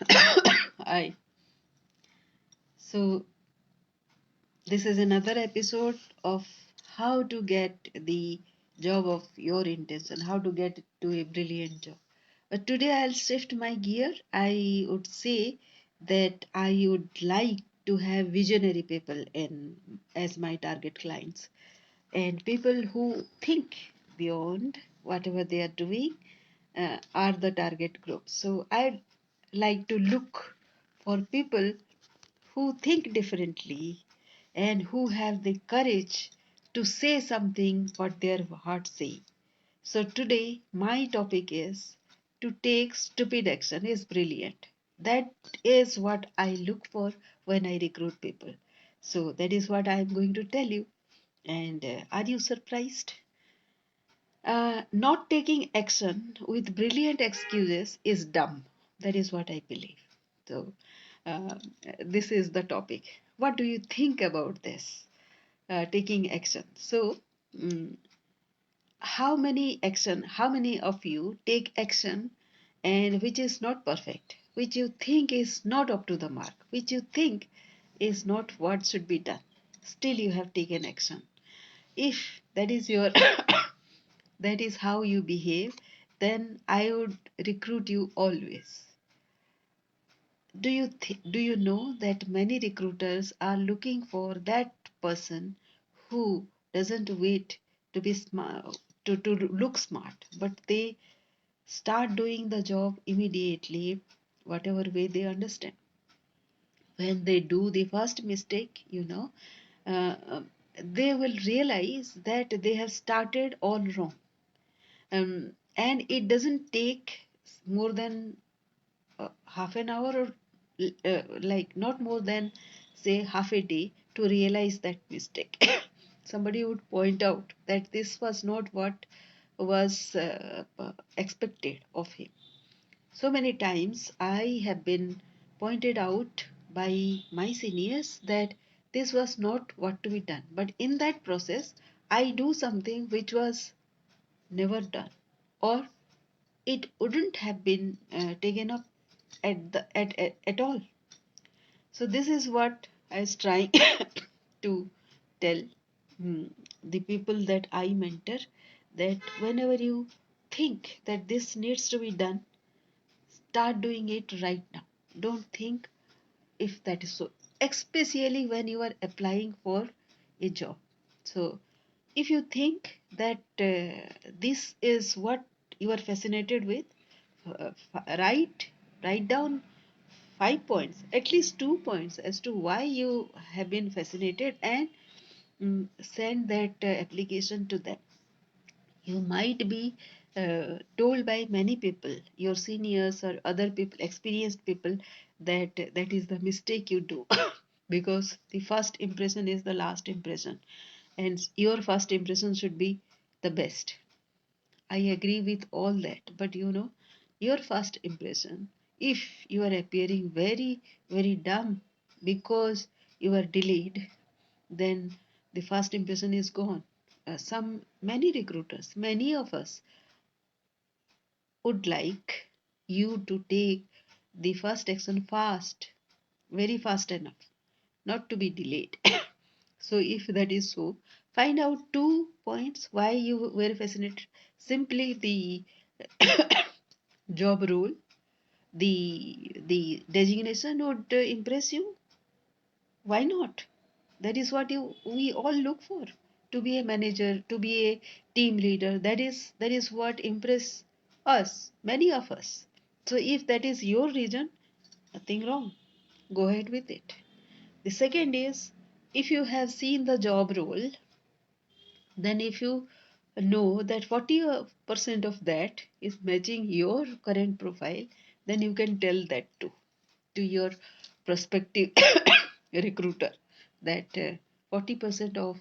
Hi. So, this is another episode of how to get the job of your intention, how to get to a brilliant job. But today I'll shift my gear. I would say that I would like to have visionary people in as my target clients and people who think beyond whatever they are doing are the target group. So I'd like to look for people who think differently and who have the courage to say something what their hearts say. So today my topic is to take stupid action is brilliant. That is what I look for when I recruit people. So that is what I am going to tell you. And are you surprised? Not taking action with brilliant excuses is dumb. That is what I believe. So, uh, this is the topic. What do you think about this? Taking action. So, mm, how many of you take action and which is not perfect, which you think is not up to the mark, which you think is not what should be done? Still, you have taken action. If that is your that is how you behave, then I would recruit you always. Do you know that many recruiters are looking for that person who doesn't wait to be smart to look smart, but they start doing the job immediately, whatever way they understand. When they do the first mistake, uh, uh, they will realize that they have started all wrong, and it doesn't take more than half an hour or like not more than say half a day to realize that mistake. Somebody would point out that this was not what was expected of him. So many times I have been pointed out by my seniors that this was not what to be done, but in that process I do something which was never done, or it wouldn't have been taken up at all. So this is what I was trying to tell the people that I mentor, that whenever you think that this needs to be done, start doing it right now. Don't think if that is so, especially when you are applying for a job. So if you think that this is what you are fascinated with, write down 5 points, at least 2 points as to why you have been fascinated, and send that application to them. You might be told by many people, your seniors or other people, experienced people, that that is the mistake you do because the first impression is the last impression, and your first impression should be the best. I agree with all that, but your first impression, if you are appearing very, very dumb because you are delayed, then the first impression is gone. Many recruiters, many of us would like you to take the first action fast, very fast enough, not to be delayed. So, if that is so, find out 2 points why you were fascinated. Simply the job role, the designation would impress you. Why not? That is what we all look for. To be a manager, to be a team leader, that is what impress us, many of us. So if that is your reason, nothing wrong. Go ahead with it. The second is, if you have seen the job role, then if you know that 40% of that is matching your current profile, then you can tell that to your prospective recruiter that 40% of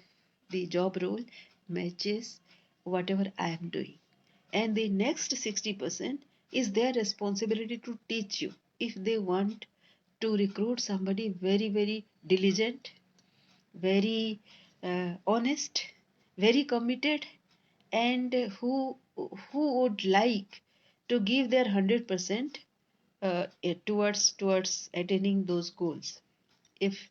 the job role matches whatever I am doing, and the next 60% is their responsibility to teach you. If they want to recruit somebody very, very diligent, very honest, very committed, and who would like to give their 100%, towards attaining those goals. If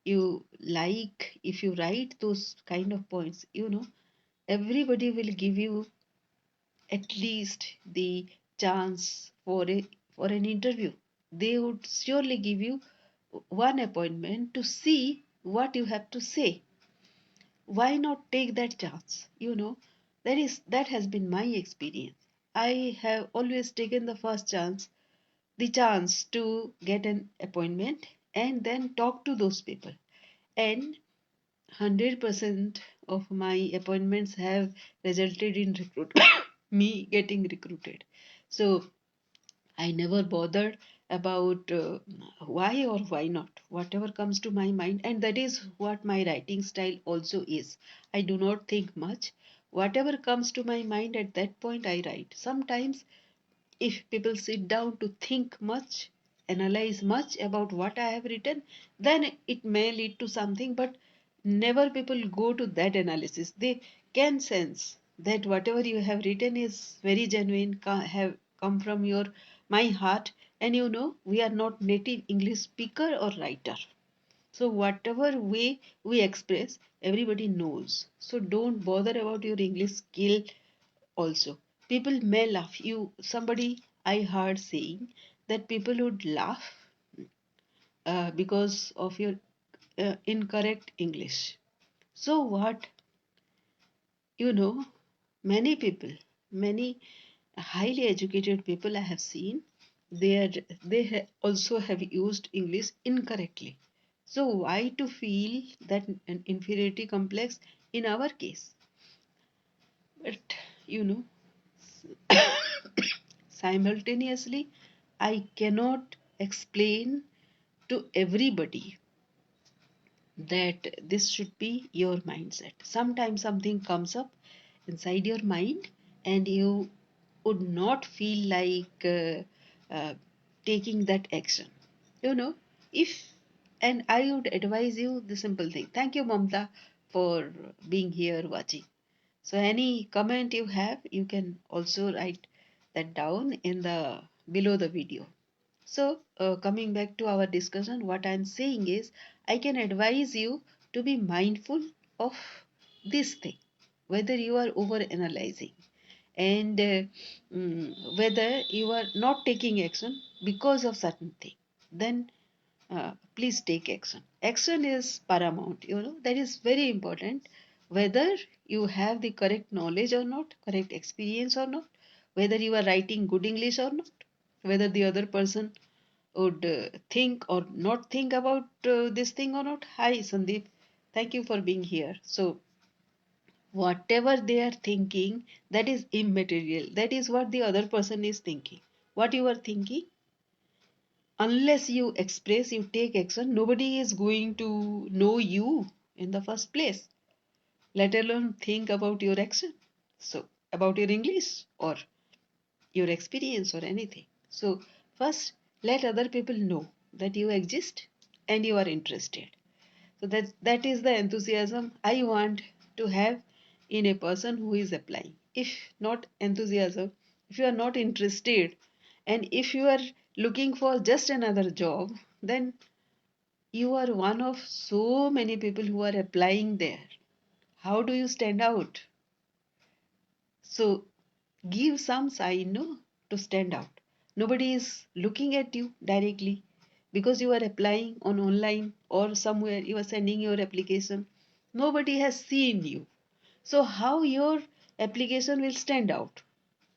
if you write those kind of points, everybody will give you at least the chance for an interview. They would surely give you one appointment to see what you have to say. Why not take that chance? That has been my experience. I have always taken the chance to get an appointment and then talk to those people. And 100% of my appointments have resulted in me getting recruited. So I never bothered about why or why not, whatever comes to my mind. And that is what my writing style also is. I do not think much. Whatever comes to my mind at that point, I write. Sometimes if people sit down to think much, analyze much about what I have written, then it may lead to something, but never people go to that analysis. They can sense that whatever you have written is very genuine, have come from your my heart, and we are not native English speaker or writer. So whatever way we express, everybody knows. So don't bother about your English skill also. People may laugh. Somebody I heard saying that people would laugh because of your incorrect English. So what, you know, many people, many highly educated people I have seen, also have used English incorrectly. So why to feel that an inferiority complex in our case? But you know, simultaneously, I cannot explain to everybody that this should be your mindset. Sometimes something comes up inside your mind and you would not feel like taking that action. You know, if, and I would advise you the simple thing. Thank you, Mamta, for being here watching. So any comment you have, you can also write that down in the below the video. So coming back to our discussion, what I'm saying is I can advise you to be mindful of this thing, whether you are over analyzing and whether you are not taking action because of certain thing. Then please take action. Action is paramount, that is very important. Whether you have the correct knowledge or not, correct experience or not, whether you are writing good English or not, whether the other person would think or not think about this thing or not. Hi, Sandeep. Thank you for being here. So, whatever they are thinking, that is immaterial. That is what the other person is thinking. What you are thinking, unless you express, you take action, nobody is going to know you in the first place, let alone think about your action. So, about your English or your experience or anything. So, first, let other people know that you exist and you are interested. So, that is the enthusiasm I want to have in a person who is applying. If not enthusiasm, if you are not interested, and if you are looking for just another job, then you are one of so many people who are applying there. How do you stand out? So give some sign, no, to stand out. Nobody is looking at you directly because you are applying on online or somewhere you are sending your application. Nobody has seen you. So how your application will stand out?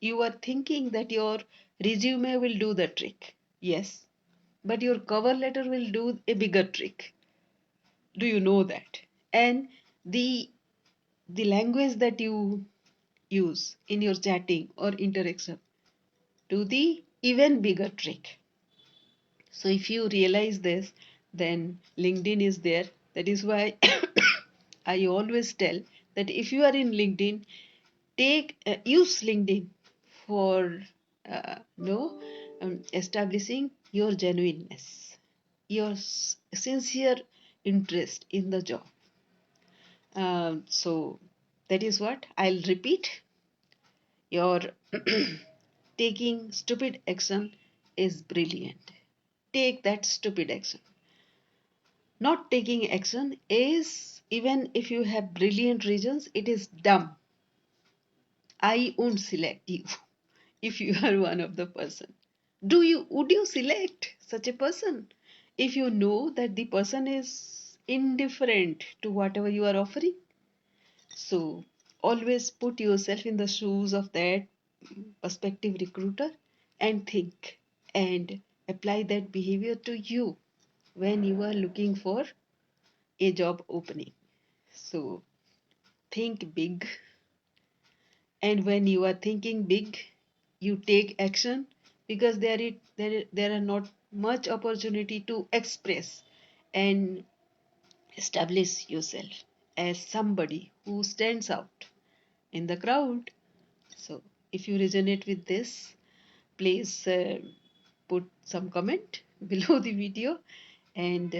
You are thinking that your resume will do the trick. Yes, but your cover letter will do a bigger trick. Do you know that? And the the language that you use in your chatting or interaction do the even bigger trick. So if you realize this, then LinkedIn is there. That is why I always tell that if you are in LinkedIn, take use LinkedIn for no establishing your genuineness, your sincere interest in the job. So that is what I'll repeat. Your taking stupid action is brilliant. Take that stupid action. Not taking action is, even if you have brilliant reasons, it is dumb. I won't select you if you are one of the person. Would you select such a person if you know that the person is indifferent to whatever you are offering? So always put yourself in the shoes of that prospective recruiter and think and apply that behavior to you when you are looking for a job opening. So think big, and when you are thinking big, you take action because there are not much opportunity to express and establish yourself as somebody who stands out in the crowd. So if you resonate with this, please put some comment below the video, and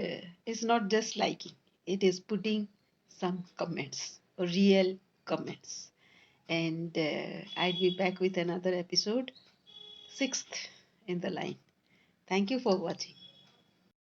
it's not just liking, it is putting some comments, real comments, and I'll be back with another episode, sixth in the line. Thank you for watching.